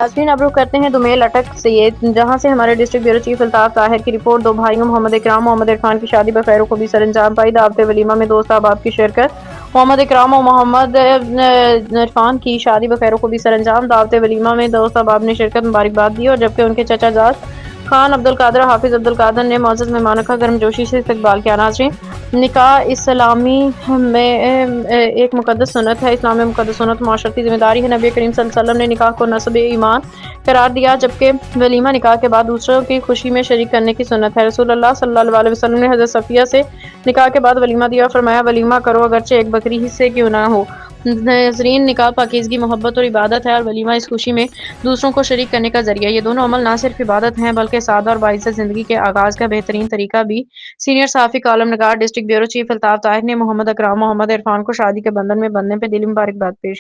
ناظرین اب رخ کرتے ہیں دومیل اٹک سے جہاں سے ہمارے district bureau chief Altaf Tahir کی رپورٹ۔ دو بھائیوں محمد اکرام محمد عرفان کی شادی بخیر وخوبی سر انجام پائی۔ دعوت ولیمہ میں دوست احباب کی شرکت۔ محمد اکرام اور محمد عرفان کی شادی بخیر وخوبی سر انجام۔ دعوت ولیمہ میں دوست احباب نے شرکت، مبارکباد دی، اور جبکہ ان کے چچا زاد خان عبدالقادر حافظ عبدالقادر نے معزز مہمانوں کا گرمجوشی سے استقبال کیا۔ ناظرین، نکاح اسلامی میں ایک مقدس سنت ہے۔ اسلام میں مقدس سنت معاشرتی ذمہ داری ہے۔ نبی کریم صلی اللہ علیہ وسلم نے نکاح کو نصب ایمان قرار دیا، جبکہ ولیمہ نکاح کے بعد دوسروں کی خوشی میں شریک کرنے کی سنت ہے۔ رسول اللہ صلی اللہ علیہ وسلم نے حضرت صفیہ سے نکاح کے بعد ولیمہ دیا اور فرمایا ولیمہ کرو اگرچہ ایک بکری ہی سے کیوں نہ ہو۔ ناظرین، نکاح پاکیزگی، محبت اور عبادت ہے، اور ولیمہ اس خوشی میں دوسروں کو شریک کرنے کا ذریعہ۔ یہ دونوں عمل نہ صرف عبادت ہیں بلکہ سادہ اور باعزت زندگی کے آغاز کا بہترین طریقہ بھی۔ سینئر صحافی کالم نگار district bureau chief Altaf Tahir نے محمد اکرام محمد عرفان کو شادی کے بندھن میں بندھنے پہ دلی مبارکباد پیش